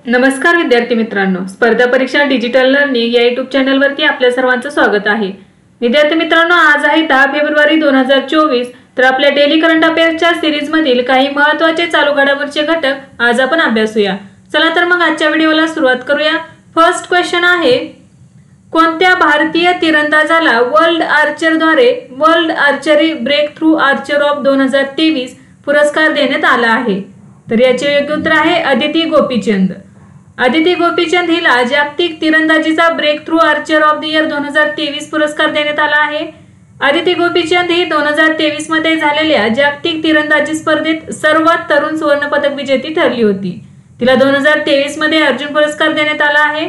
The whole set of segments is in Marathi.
नमस्कार विद्यार्थी मित्रांनो, स्पर्धा परीक्षा डिजिटल लर्निंग या YouTube चॅनलवरती आपल्या सर्वांचं स्वागत आहे। विद्यार्थी मित्रांनो, आज आहे 10 फेब्रुवारी 2024। तर आपल्या डेली करंट अफेअर्सच्या सीरीज मधील काही महत्त्वाचे चालू घडामोडींचे घटक आज आपण अभ्यासूया। चला तर मग आजच्या व्हिडिओला सुरुवात करूया। फर्स्ट क्वेश्चन आहे, कोणत्या भारतीय तिरंदाजाला वर्ल्ड आर्चरद्वारे world archery breakthrough archer of 2023 पुरस्कार देण्यात आला आहे? तर याचे योग्य उत्तर आहे अदिती गोपीचंद। अदिती गोपीचंद हिला जागतिक तिरंदाजीचा breakthrough archer of the year 2023 पुरस्कार देण्यात आला आहे। अदिती गोपीचंद ही 2023 मध्ये झालेल्या जागतिक तिरंदाजी स्पर्धेत सर्वात तरुण सुवर्ण पदक विजेती ठरली होती। तिला 2023 मध्ये अर्जुन पुरस्कार देण्यात आला आहे।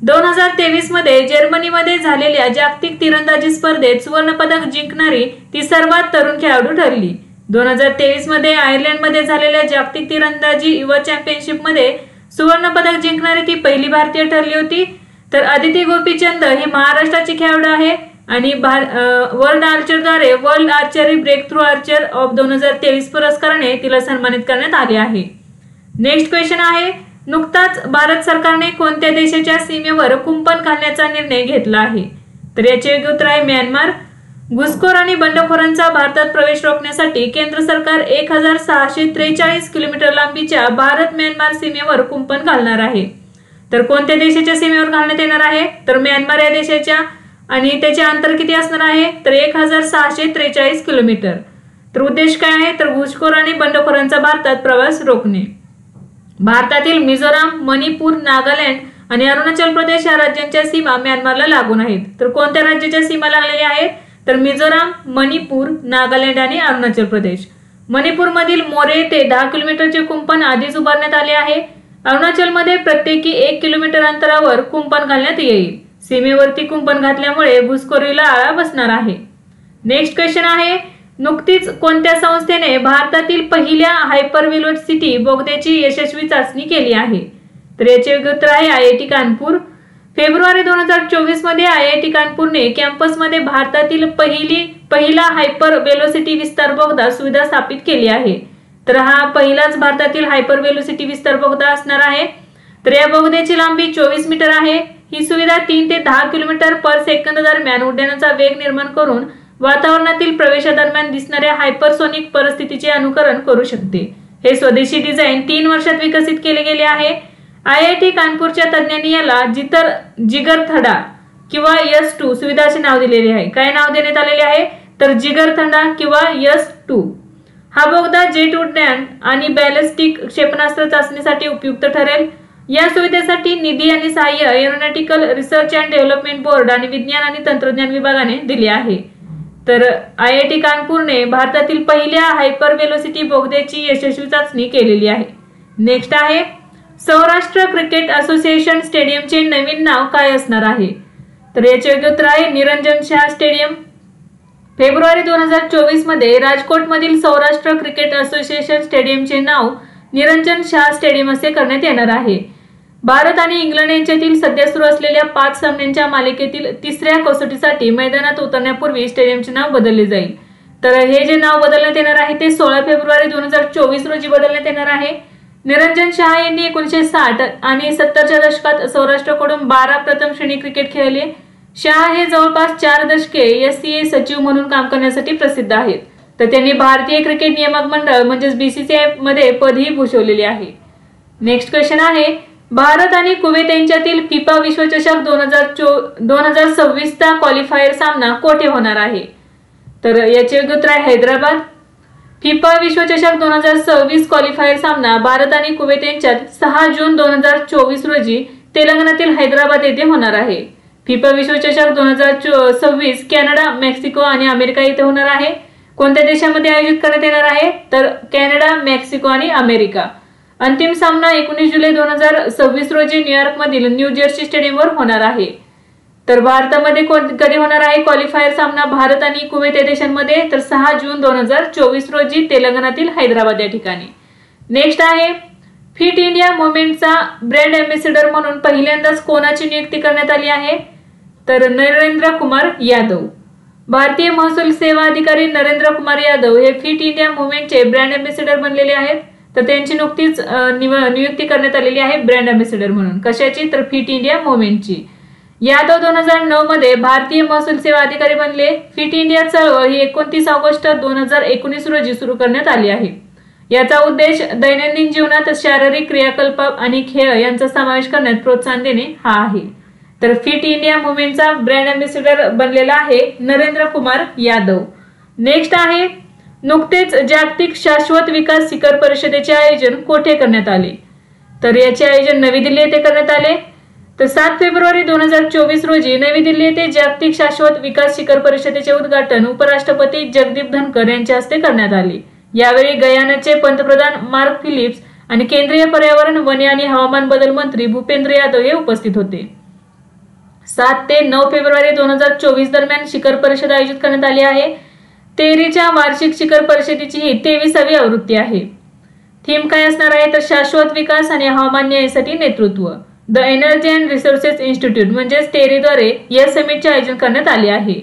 2023 मध्ये जर्मनीमध्ये झालेल्या जागतिक तिरंदाजी स्पर्धेत सुवर्ण पदक जिंकणारी ती सर्वात तरुण खेळाडू ठरली। 2023 मध्ये आयर्लंडमध्ये झालेल्या जागतिक तिरंदाजी युवा चॅम्पियनशिपमध्ये सुवर्ण पदक जिंकणारी ती पहिली भारतीय ठरली होती। तर अदिती गोपीचंद ही महाराष्ट्राची खेळाडू आहे आणि वर्ल्ड आर्चरद्वारे world archery breakthrough archer of 2023 पुरस्काराने तिला सन्मानित करण्यात आले आहे। नेक्स्ट क्वेश्चन आहे, नुकताच भारत सरकारने कोणत्या देशाच्या सीमेवर कुंपण घालण्याचा निर्णय घेतला आहे? तर याचे योग्य उत्तर आहे म्यानमार। घुसखोर आणि बंडखोरांचा भारतात प्रवेश रोखण्यासाठी केंद्र सरकार 1643 किलोमीटर लांबीच्या भारत म्यानमार सीमेवर कुंपण घालणार आहे। तर कोणत्या देशाच्या सीमेवर घालण्यात येणार आहे? तर म्यानमार या देशाच्या, आणि त्याचे अंतर किती असणार आहे? तर 1643 किलोमीटर। तर उद्देश काय आहे? तर घुसखोर आणि बंडखोरांचा भारतात प्रवेश रोखणे। भारतातील मिझोराम, मणिपूर, नागालँड आणि अरुणाचल प्रदेश या राज्यांच्या सीमा म्यानमारला लागून आहेत। तर कोणत्या राज्याच्या सीमा लागलेल्या आहेत? तर मिझोराम, मणिपूर, नागालँड आणि अरुणाचल प्रदेश। मणिपूरमधील मोरे येथे 10 किलोमीटरचे कुंपण आधीच उभारण्यात आले आहे। अरुणाचलमध्ये प्रत्येकी 1 किलोमीटर अंतरावर कुंपण घालण्यात येईल। सीमेवरती कुंपण घातल्यामुळे घुसखोरीला आळा बसणार आहे। नेक्स्ट क्वेश्चन आहे, नुकतीच कोणत्या संस्थेने भारतातील पहिल्या हायपर वेलोसिटी बोगद्याची यशस्वी चाचणी केली आहे? तर याचे योग्य उत्तर आहे IIT कानपूर। फेब्रुवारी 2024 मध्ये IIT कानपूरने कॅम्पसमध्ये भारतातील पहिला हायपर वेलोसिटी विस्तार बोगदा सुविधा स्थापित केली आहे। तर हा पहिलाच भारतातील हायपर वेलोसिटी विस्तार बोगदा असणार आहे। तर या बोगद्याची लांबी 24 मीटर आहे। ही सुविधा 3 ते 10 किलोमीटर पर सेकंद दरम्यान उड्डाणाचा वेग निर्माण करून वातावरणातील प्रवेशादरम्यान दिसणाऱ्या हायपरसोनिक परिस्थितीचे अनुकरण करू शकते। हे स्वदेशी डिझाइन 3 वर्षात विकसित केले गेले आहे। IIT कानपूरच्या तज्ञांनी याला जिगरथडा किंवा S2 सुविधा असे नाव दिलेले आहे। काय नाव देण्यात आलेले आहे? तर जिगरथडा किंवा S2। हा बोगदा जेट उड्डाण आणि बॅलिस्टिक क्षेपणास्त्र चाचणीसाठी उपयुक्त ठरेल। या सुविधेसाठी निधी आणि सहाय्य aeronautical research and development board आणि विज्ञान आणि तंत्रज्ञान विभागाने दिले आहे। तर IIT कानपूरने भारतातील पहिल्या हायपर वेलोसिटी बोगद्याची यशस्वी चाचणी केलेली आहे। नेक्स्ट आहे, सौराष्ट्र क्रिकेट असोसिएशन स्टेडियमचे नवीन नाव काय असणार आहे? तर याचे योग्य उत्तर आहे निरंजन शाह स्टेडियम। फेब्रुवारी 2024 मध्ये राजकोटमधील सौराष्ट्र क्रिकेट असोसिएशन स्टेडियमचे नाव निरंजन शाह स्टेडियम असे करण्यात येणार आहे। भारत आणि इंग्लंड यांच्यातील सध्या सुरू असलेल्या 5 सामन्यांच्या मालिकेतील 3ऱ्या कसोटीसाठी मैदानात उतरण्यापूर्वी स्टेडियमचे नाव बदलले जाईल। तर हे जे नाव बदलण्यात येणार आहे ते 16 फेब्रुवारी 2024 रोजी बदलण्यात येणार आहे। निरंजन शाह यांनी 1960 आणि 70च्या दशकात सौराष्ट्राकडून 12 प्रथम श्रेणी क्रिकेट खेळले। शाह हे जवळपास 4 दशके SCA सचिव म्हणून काम करण्यासाठी प्रसिद्ध आहेत। तर त्यांनी भारतीय क्रिकेट नियामक मंडळ म्हणजे BCCI मध्ये पदही भूषवलेले आहे। नेक्स्ट क्वेश्चन आहे, भारत आणि कुवेत यांच्यातील फिफा विश्वचषक 2026 चा क्वालिफायर सामना कोठे होणार आहे? तर याचे योग्य उत्तर आहे हैदराबाद। फिफा विश्वचषक 2026 क्वालिफायर सामना भारत आणि कुवेत यांच्यात 6 जून 2024 रोजी तेलंगणातील हैदराबाद येथे होणार आहे। फिफा विश्वचषक 2026 कॅनडा, मेक्सिको आणि अमेरिका येथे होणार आहे। कोणत्या देशामध्ये आयोजित करण्यात येणार आहे? तर कॅनडा, मेक्सिको आणि अमेरिका। अंतिम सामना 19 जुलै 2026 रोजी न्यूयॉर्क मधील न्यू जर्सी स्टेडियमवर होणार आहे। तर भारतामध्ये कधी होणार आहे क्वालिफायर सामना भारत आणि कुवेत या देशांमध्ये? तर 6 जून 2024 रोजी तेलंगणातील हैदराबाद या ठिकाणी। नेक्स्ट आहे, फिट इंडिया मुवमेंटचा ब्रँड अँबॅसेडर म्हणून पहिल्यांदाच कोणाची नियुक्ती करण्यात आली आहे? तर नरेंद्र कुमार यादव। भारतीय महसूल सेवा अधिकारी नरेंद्र कुमार यादव हे फिट इंडिया मुवमेंटचे ब्रँड अँबॅसेडर बनलेले आहेत। तर त्यांची नुकतीच नियुक्ती करण्यात आलेली आहे ब्रँड अँबॅसेडर म्हणून. कशाची? तर फिट इंडिया मुवमेंटची. यादव 2009 मध्ये भारतीय महसूल सेवा अधिकारी बनले. फिट इंडिया चळवळ ही 29 ऑगस्ट 2019 रोजी सुरू करण्यात आली आहे. याचा उद्देश दैनंदिन जीवनात शारीरिक क्रियाकल्प आणि खेळ यांचा समावेश करण्यात प्रोत्साहन देणे हा आहे. तर फिट इंडिया मुवमेंटचा ब्रँड अँबॅसेडर बनलेला आहे नरेंद्र कुमार यादव. नेक्स्ट आहे, नुकतेच जागतिक शाश्वत विकास शिखर परिषदेचे आयोजन कोठे करण्यात आले? तर याचे आयोजन नवी दिल्ली येथे करण्यात आले. तर 7 फेब्रुवारी 2024 रोजी नवी दिल्ली येथे जागतिक शाश्वत विकास शिखर परिषदेचे उद्घाटन उपराष्ट्रपती जगदीप धनखर यांच्या हस्ते करण्यात आले. यावेळी गयानाचे पंतप्रधान मार्क फिलिप्स आणि केंद्रीय पर्यावरण, वने आणि हवामान बदल मंत्री भूपेंद्र यादव हे उपस्थित होते. 7 ते 9 फेब्रुवारी 2024 दरम्यान शिखर परिषद आयोजित करण्यात आली आहे. 13च्या वार्षिक शिखर परिषदेची ही 23वी आवृत्ती आहे. थीम काय असणार आहे? तर शाश्वत विकास आणि हवामान न्यायासाठी नेतृत्व. The energy and resources institute म्हणजेच टेरीद्वारे या समिटचे आयोजन करण्यात आले आहे.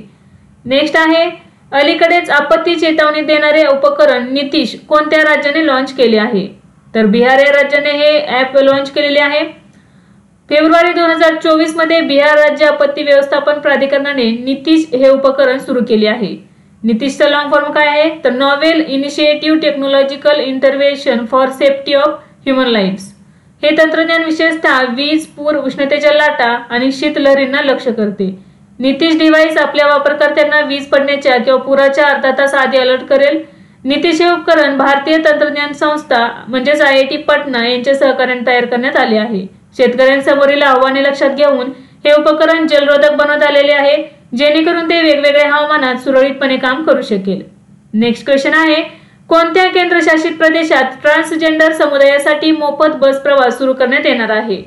नेक्स्ट आहे, अलीकडेच आपत्ती चेतावणी देणारे उपकरण नितीश कोणत्या राज्याने लॉन्च केले आहे? तर बिहार या राज्याने हे ॲप लॉन्च केलेले आहे. फेब्रुवारी 2024 मध्ये बिहार राज्य आपत्ती व्यवस्थापन प्राधिकरणाने नितीश हे उपकरण सुरू केले आहे. नितीशचा लॉंग फॉर्म काय आहे? तर novel initiative technological intervention for safety of human lives. हे तंत्रज्ञान विशेषतः वीज, पूर, उष्णतेच्या लाटा आणि शीतलहरींना लक्ष्य करते. नितीश डिव्हाइस आपल्या वापरकर्त्यांना वीज पडण्याच्या किंवा पुराच्या अर्धा तास आधी अलर्ट करेल. नितीश हे उपकरण भारतीय तंत्रज्ञान संस्था म्हणजेच IIT पटना यांच्या सहकार्याने तयार करण्यात आले आहे. शेतकऱ्यांसमोरील आव्हाने लक्षात घेऊन हे उपकरण जलरोधक बनवण्यात आलेले आहे, जेणेकरून ते वेगवेगळ्या हवामानात सुरळीतपणे काम करू शकेल. नेक्स्ट क्वेश्चन आहे, कोणत्या केंद्रशासित प्रदेशात ट्रान्सजेंडर समुदायासाठी मोफत बस प्रवास सुरू करण्यात येणार आहे?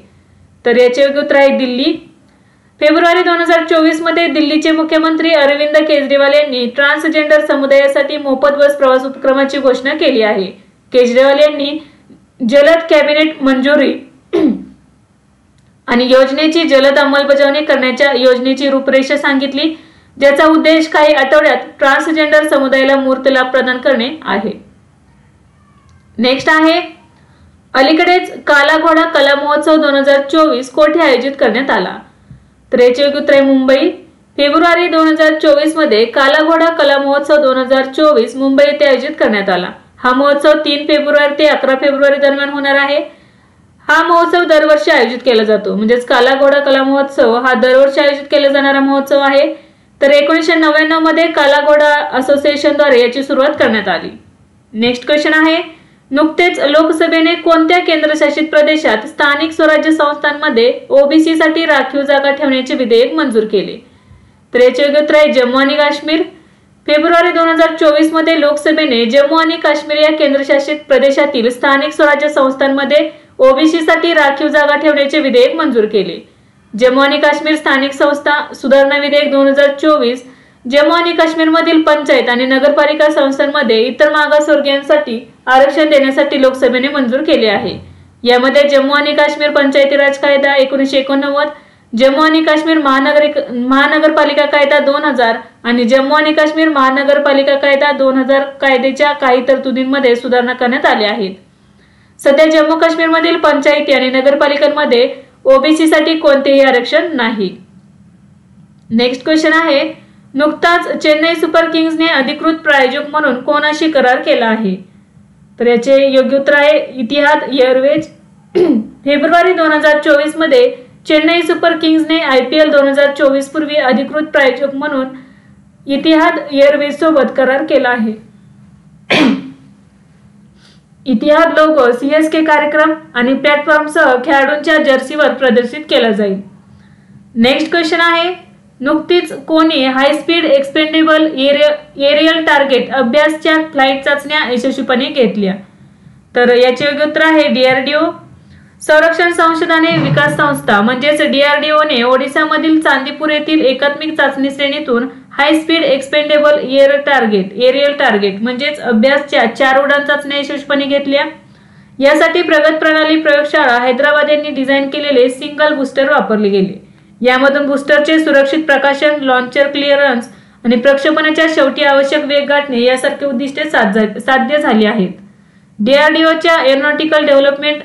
तर याचे योग्य उत्तर आहे दिल्ली. फेब्रुवारी 2024 मध्ये दिल्लीचे मुख्यमंत्री अरविंद केजरीवाल यांनी ट्रान्सजेंडर समुदायासाठी मोफत बस प्रवास उपक्रमाची घोषणा केली आहे. केजरीवाल यांनी जलद कॅबिनेट मंजुरी आणि योजनेची जलद अंमलबजावणी करण्याच्या योजनेची रूपरेषा सांगितली, ज्याचा उद्देश काही आठवड्यात ट्रान्सजेंडर समुदायाला मूर्त लाभ प्रदान करणे आहे. नेक्स्ट आहे, अलीकडेच काला घोडा कला महोत्सव 2024 कोठे आयोजित करण्यात आला? तर याचे योग्य उत्तर आहे मुंबई. फेब्रुवारी 2024 मध्ये काला घोडा कला महोत्सव 2024 मुंबई येथे आयोजित करण्यात आला. हा महोत्सव 3 फेब्रुवारी ते 11 फेब्रुवारी दरम्यान होणार आहे. हा महोत्सव दरवर्षी आयोजित केला जातो, म्हणजेच काला घोडा कला महोत्सव हा दरवर्षी आयोजित केला जाणारा महोत्सव आहे. तर 1999 मध्ये काला घोडा असोसिएशनद्वारे याची सुरुवात करण्यात आली. नेक्स्ट क्वेश्चन आहे, नुकतेच लोकसभेने कोणत्या केंद्रशासित प्रदेशात स्थानिक स्वराज्य संस्थांमध्ये OBC साठी राखीव जागा ठेवण्याचे विधेयक मंजूर केले? तर याचे योग्य उत्तर आहे जम्मू आणि काश्मीर. फेब्रुवारी 2024 मध्ये लोकसभेने जम्मू आणि काश्मीर या केंद्रशासित प्रदेशातील स्थानिक स्वराज्य संस्थांमध्ये OBC साठी राखीव जागा ठेवण्याचे विधेयक मंजूर केले. जम्मू आणि काश्मीर स्थानिक संस्था सुधारणा विधेयक 2024 जम्मू आणि काश्मीरमधील पंचायत आणि नगरपालिका संस्थांमध्ये इतर मागासवर्गीयांसाठी आरक्षण देण्यासाठी लोकसभेने मंजूर केले आहे. यामध्ये जम्मू आणि काश्मीर पंचायती राज कायदा 1989, जम्मू आणि काश्मीर महानगरपालिका कायदा 2000 आणि जम्मू आणि काश्मीर महानगरपालिका कायदा 2000 कायद्याच्या काही तरतुदींमध्ये सुधारणा करण्यात आल्या आहेत. सध्या जम्मू काश्मीरमधील पंचायती आणि नगरपालिकांमध्ये OBC साठी कोणतेही आरक्षण नाही. नेक्स्ट क्वेश्चन आहे, नुकताच चेन्नई सुपर किंग्सने अधिकृत प्रायोजक म्हणून कोणाशी करार केला आहे? तर याचे योग्य उत्तर आहे इतिहाद एअरवेज. फेब्रुवारी 2024 मध्ये चेन्नई सुपर किंग्सने IPL 2024 पूर्वी अधिकृत प्रायोजक म्हणून इतिहाद एअरवेज सोबत करार केला आहे. इतिहाद लोगो CSK कार्यक्रम आणि प्लॅटफॉर्मसह खेळाडूंच्या जर्सीवर प्रदर्शित केला जाईल. नेक्स्ट क्वेश्चन आहे, नुकतीच कोणी high speed expendable aerial target अभ्यासच्या फ्लाइट चाचण्या यशस्वीपणे घेतल्या? तर याचे योग्य उत्तर आहे DRDO. संरक्षण संशोधन विकास संस्था म्हणजेच DRDOने ओडिसामधील चांदीपूर येथील एकात्मिक चाचणी श्रेणीतून high speed expendable aerial target म्हणजेच अभ्यासच्या 4 उड्डाण चाचण्या यशस्वीपणे घेतल्या. यासाठी प्रगत प्रणाली प्रयोगशाळा हैदराबाद यांनी डिझाईन केलेले सिंगल बूस्टर वापरले गेले. यामधून बूस्टरचे सुरक्षित प्रकाशन, लॉन्चर क्लिअरन्स आणि प्रक्षेपणाच्या शेवटी आवश्यक वेग गाठणे यासारखे उद्दिष्टे साध्य झाली आहेत. DRDOच्या एरोनॉटिकल डेव्हलपमेंट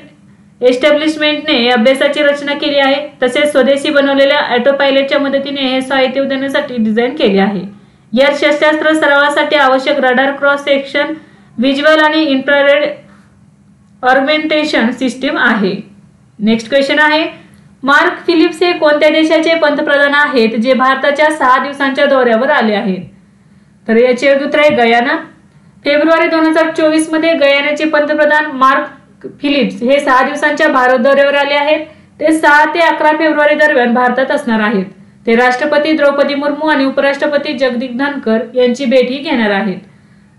एस्टॅब्लिशमेंटने अभ्यासाची रचना केली आहे। तसेच स्वदेशी बनवलेल्या ऑटो पायलटच्या मदतीने हे साहित्य उद्यानासाठी डिझाइन केले आहे। यात शस्त्रास्त्र सरावासाठी आवश्यक रडार, क्रॉस सेक्शन, व्हिज्युअल आणि इन्फ्रारेड ऑर्गमेंटेशन सिस्टीम आहे। नेक्स्ट क्वेश्चन आहे, मार्क फिलिप्स हे कोणत्या देशाचे पंतप्रधान आहेत जे भारताच्या 6 दिवसांच्या दौऱ्यावर आले आहेत? तर याचे योग्य उत्तर आहे गयाना। फेब्रुवारी 2024 मध्ये गयानाचे पंतप्रधान मार्क फिलिप्स हे 6 दिवसांच्या भारत दौऱ्यावर आले आहेत। ते 6 ते 11 फेब्रुवारी दरम्यान भारतात असणार आहेत। ते राष्ट्रपती द्रौपदी मुर्मू आणि उपराष्ट्रपती जगदीप धनकर यांची भेटही घेणार आहेत।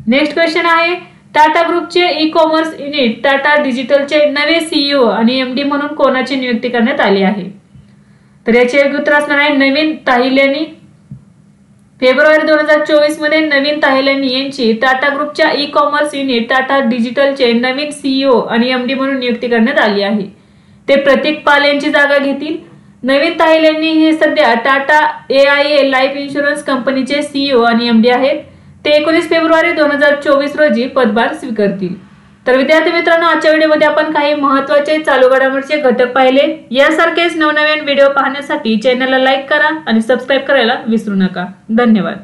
नेक्स्ट क्वेश्चन आहे, टाटा ग्रुपचे ई कॉमर्स युनिट टाटा डिजिटलचे नवे CEO आणि MD म्हणून कोणाची नियुक्ती करण्यात आली आहे? तर याचे योग्य उत्तर असणार आहे नवीन ताहिल्यानी। फेब्रुवारी 2024 मध्ये नवीन ताहिल्यानी यांची टाटा ग्रुपच्या ई कॉमर्स युनिट टाटा डिजिटलचे नवीन CEO आणि MD म्हणून नियुक्ती करण्यात आली आहे। ते प्रतीक पाल यांची जागा घेतील। नवीन ताहिल्यानी हे सध्या टाटा AIA लाईफ इन्शुरन्स कंपनीचे CEO आणि MD आहेत। ते 19 फेब्रुवारी 2024 रोजी पदभार स्वीकारतील। तर विद्यार्थी मित्रांनो, आजच्या व्हिडिओमध्ये आपण काही महत्त्वाचे चालू घडामोडीचे घटक पाहिले। यासारखेच नवनवीन व्हिडिओ पाहण्यासाठी चॅनलला लाईक करा आणि सबस्क्राइब करायला विसरू नका। धन्यवाद।